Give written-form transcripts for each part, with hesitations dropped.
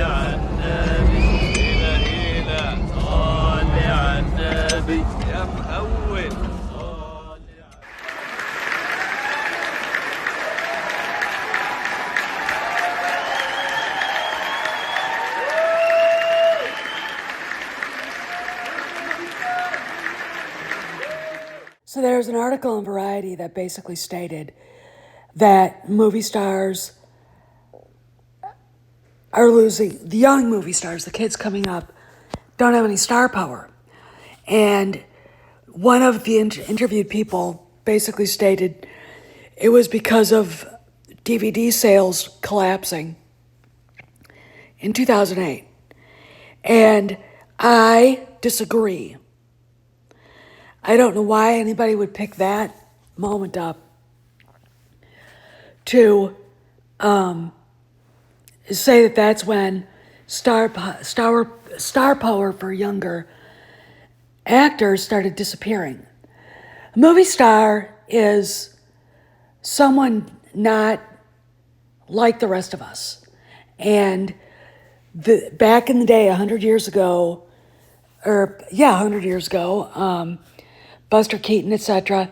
على النبي هيلا صل على النبي يا مهول So there's an article in Variety that basically stated that movie stars are losing, the young movie stars, the kids coming up, don't have any star power. And one of the interviewed people basically stated it was because of DVD sales collapsing in 2008. And I disagree. I don't know why anybody would pick that moment up to say that that's when star power for younger actors started disappearing. A movie star is someone not like the rest of us. And back in the day, 100 years ago, 100 years ago, Buster Keaton, etc.,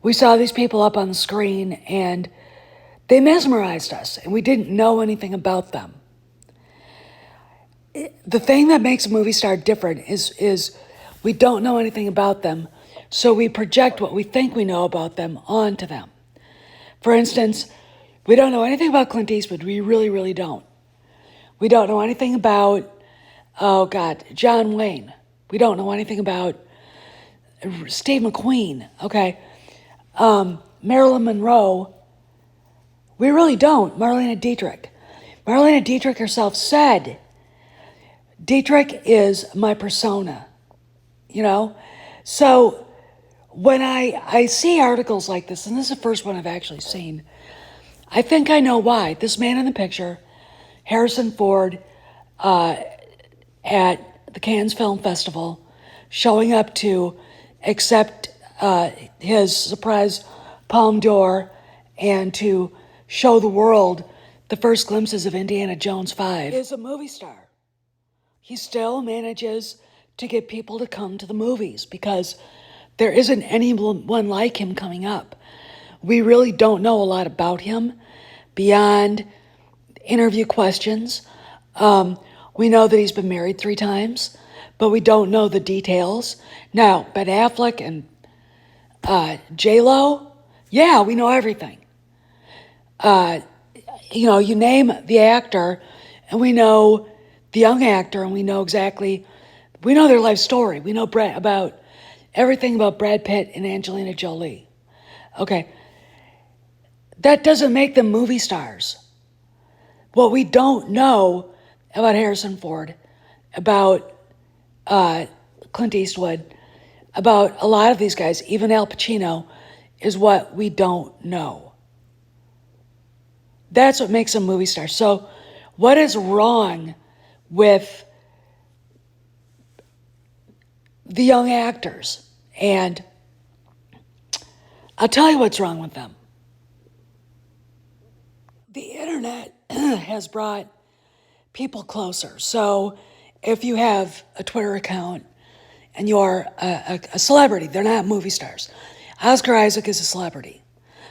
we saw these people up on the screen and they mesmerized us and we didn't know anything about them. The thing that makes a movie star different is we don't know anything about them, so we project what we think we know about them onto them. For instance, we don't know anything about Clint Eastwood. We really, really don't. We don't know anything about, John Wayne. We don't know anything about Steve McQueen, okay? Marilyn Monroe, we really don't. Marlene Dietrich. Marlene Dietrich herself said, Dietrich is my persona, you know? So when I see articles like this, and this is the first one I've actually seen, I think I know why. This man in the picture, Harrison Ford, at the Cannes Film Festival, showing up to accept his surprise Palme d'Or and to show the world the first glimpses of Indiana Jones 5, is a movie star. He still manages to get people to come to the movies because there isn't anyone like him coming up. We really don't know a lot about him beyond interview questions. We know that he's been married 3 times, but we don't know the details. Now, Ben Affleck and J-Lo, yeah, we know everything. You name the actor, and we know the young actor, and we know their life story. We know about everything about Brad Pitt and Angelina Jolie. Okay. That doesn't make them movie stars. What we don't know about Harrison Ford, about Clint Eastwood, about a lot of these guys, even Al Pacino, is what we don't know. That's what makes them movie stars. So what is wrong with the young actors? And I'll tell you what's wrong with them. The internet has brought people closer. So if you have a Twitter account and you're a celebrity, they're not movie stars. Oscar Isaac is a celebrity.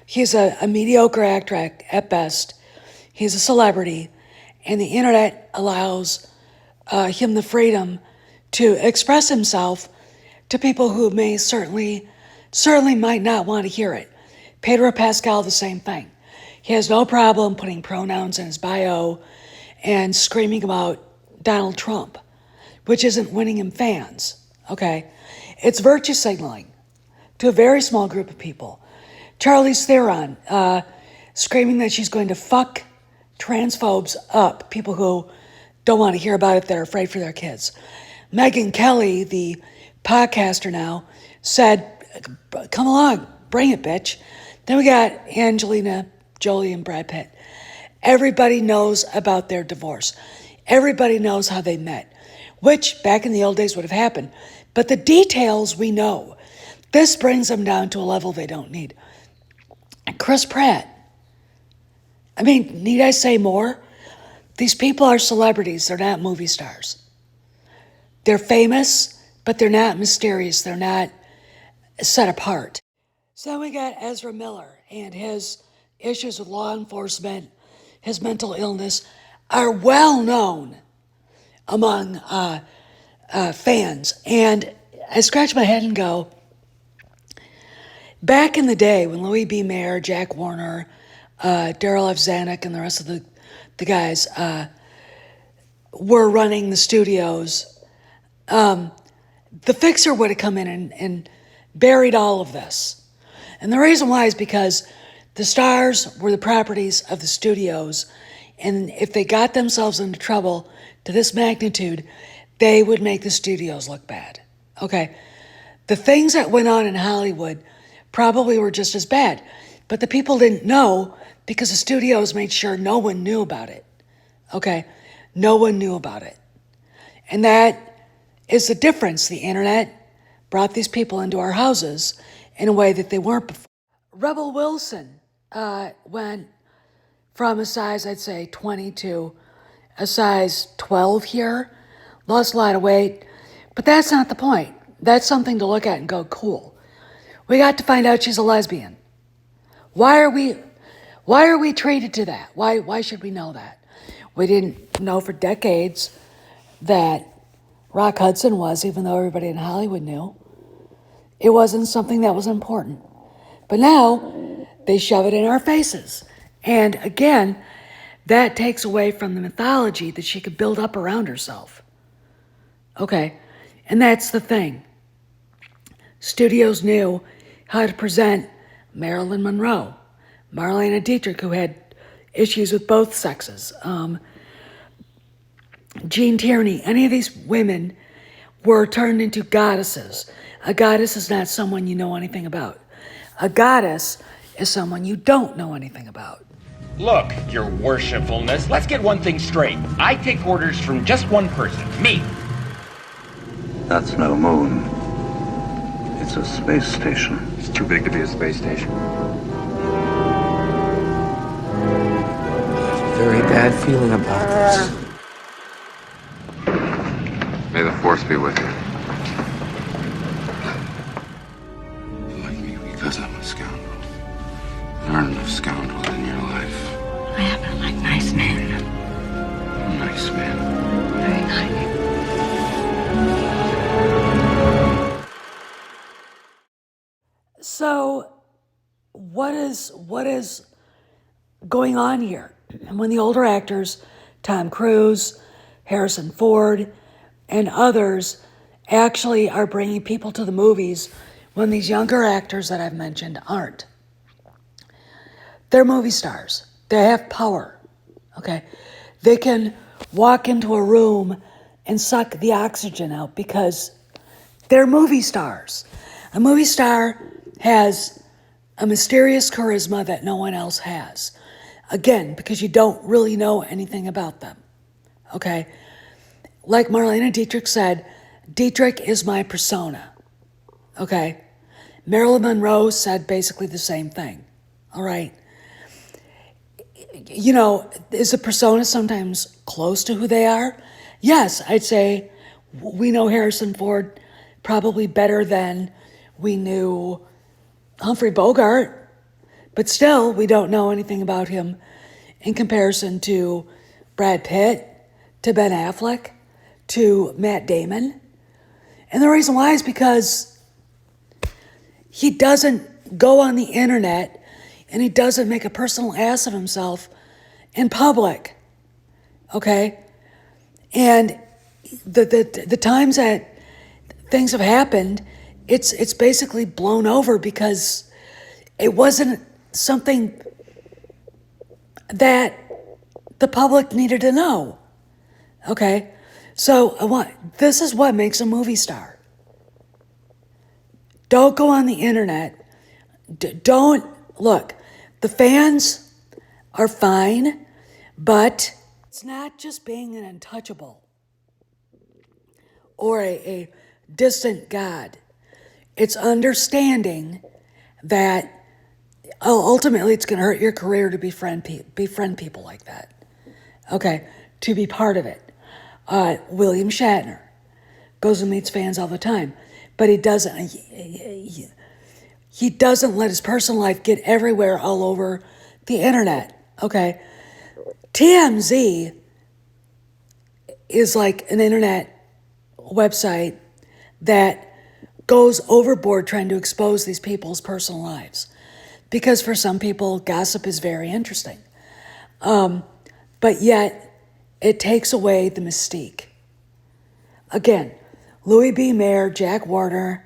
He's a mediocre actor at best. He's a celebrity, and the internet allows him the freedom to express himself to people who may certainly might not want to hear it. Pedro Pascal, the same thing. He has no problem putting pronouns in his bio and screaming about Donald Trump, which isn't winning him fans, okay? It's virtue signaling to a very small group of people. Charlize Theron screaming that she's going to fuck transphobes up, people who don't want to hear about it, they're afraid for their kids. Megyn Kelly, the podcaster now, said, come along, bring it, bitch. Then we got Angelina Jolie and Brad Pitt. Everybody knows about their divorce. Everybody knows how they met, which back in the old days would have happened. But the details we know. This brings them down to a level they don't need. Chris Pratt. I mean, need I say more? These people are celebrities. They're not movie stars. They're famous, but they're not mysterious. They're not set apart. So we got Ezra Miller and his issues with law enforcement, his mental illness are well known among fans. And I scratch my head and go, back in the day when Louis B. Mayer, Jack Warner, Daryl F. Zanuck, and the rest of the guys were running the studios, the fixer would have come in and buried all of this. And the reason why is because the stars were the properties of the studios, and if they got themselves into trouble to this magnitude, they would make the studios look bad. Okay? The things that went on in Hollywood probably were just as bad, but the people didn't know because the studios made sure no one knew about it. Okay? No one knew about it. And that is the difference. The internet brought these people into our houses in a way that they weren't before. Rebel Wilson went from a size, I'd say, 20 to a size 12 here. Lost a lot of weight. But that's not the point. That's something to look at and go, cool. We got to find out she's a lesbian. Why are we treated to that? Why should we know that? We didn't know for decades that Rock Hudson was, even though everybody in Hollywood knew. It wasn't something that was important. But now they shove it in our faces. And again, that takes away from the mythology that she could build up around herself. Okay, and that's the thing. Studios knew how to present Marilyn Monroe, Marlene Dietrich, who had issues with both sexes, Jean Tierney, any of these women were turned into goddesses. A goddess is not someone you know anything about. A goddess is someone you don't know anything about. Look, your worshipfulness, let's get one thing straight. I take orders from just one person, me. That's no moon. It's a space station. It's too big to be a space station. I have a very bad feeling about this. May the force be with you. You like me because I'm a scoundrel. There aren't enough scoundrels in your life. I happen to like nice men. I'm a nice man. Very nice. So, what is going on here? And when the older actors, Tom Cruise, Harrison Ford, and others actually are bringing people to the movies when these younger actors that I've mentioned aren't. They're movie stars. They have power, okay? They can walk into a room and suck the oxygen out because they're movie stars. A movie star has a mysterious charisma that no one else has. Again, because you don't really know anything about them, okay? Like Marlene Dietrich said, Dietrich is my persona, okay? Marilyn Monroe said basically the same thing, all right? You know, is a persona sometimes close to who they are? Yes, I'd say we know Harrison Ford probably better than we knew Humphrey Bogart, but still we don't know anything about him in comparison to Brad Pitt, to Ben Affleck, to Matt Damon. And the reason why is because he doesn't go on the internet and he doesn't make a personal ass of himself in public, okay? And the times that things have happened, it's basically blown over because it wasn't something that the public needed to know, okay? So this is what makes a movie star. Don't go on the internet. Look, the fans are fine, but it's not just being an untouchable or a distant god. It's understanding that ultimately it's going to hurt your career to befriend people like that. Okay, to be part of it. William Shatner goes and meets fans all the time, but he doesn't let his personal life get everywhere all over the internet, okay? TMZ is like an internet website that goes overboard trying to expose these people's personal lives. Because for some people, gossip is very interesting. But yet, it takes away the mystique. Again, Louis B. Mayer, Jack Warner,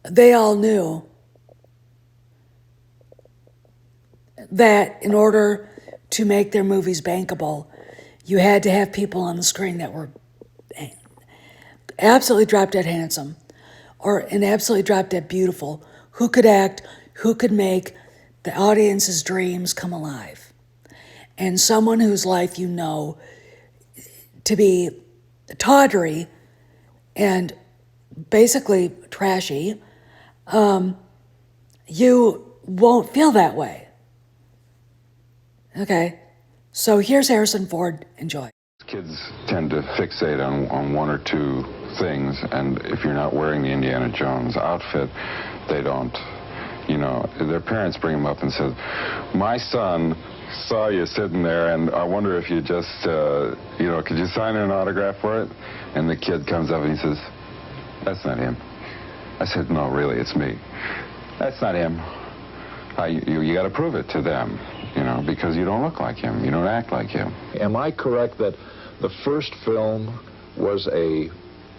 they all knew that in order to make their movies bankable, you had to have people on the screen that were absolutely drop-dead handsome and absolutely drop-dead beautiful, who could act, who could make the audience's dreams come alive. And someone whose life you know to be tawdry and basically trashy, you won't feel that way. Okay, so here's Harrison Ford. Enjoy. Kids tend to fixate on one or two things, and if you're not wearing the Indiana Jones outfit, they don't, you know, their parents bring them up and say, my son saw you sitting there, and I wonder if you just, you know, could you sign an autograph for it? And the kid comes up and he says, that's not him. I said, no, really, it's me. That's not him. You got to prove it to them, you know, because you don't look like him. You don't act like him. Am I correct that the first film was a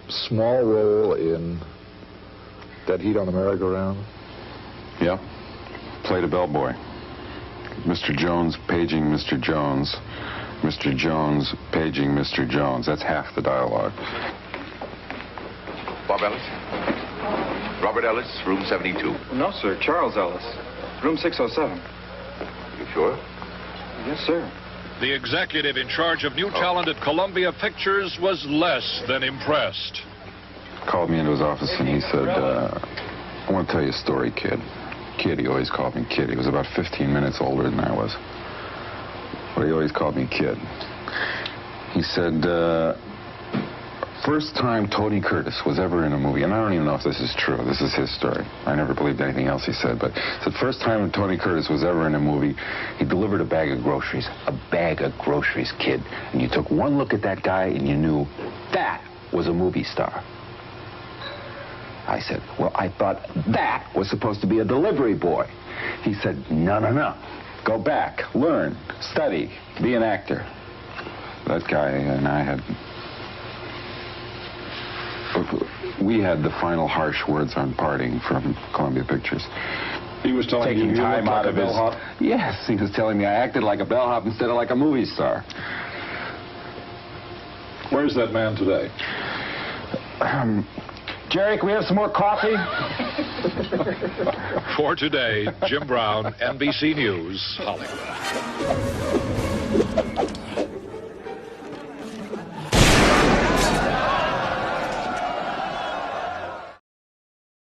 small role in Dead Heat on the Merry-Go-Round? Yeah. Played a bellboy. Mr. Jones paging Mr. Jones. Mr. Jones paging Mr. Jones. That's half the dialogue. Bob Ellis? Robert Ellis, room 72. No, sir. Charles Ellis, room 607. You sure? Yes, sir. The executive in charge of new talent at Columbia Pictures was less than impressed. Called me into his office and he said, I want to tell you a story, kid. Kid, he always called me kid. He was about 15 minutes older than I was. But he always called me kid. He said, first time Tony Curtis was ever in a movie, and I don't even know if this is true. This is his story. I never believed anything else he said, but it's the first time Tony Curtis was ever in a movie, he delivered a bag of groceries. A bag of groceries, kid. And you took one look at that guy and you knew that was a movie star. I said, well, I thought that was supposed to be a delivery boy. He said, no, no, no. Go back, learn, study, be an actor. That guy and I we had the final harsh words on parting from Columbia Pictures. He was telling taking you time out of his bellhop? Yes, he was telling me I acted like a bellhop instead of like a movie star. Where's that man today? Jerry, can we have some more coffee? For today, Jim Brown, NBC News, Hollywood.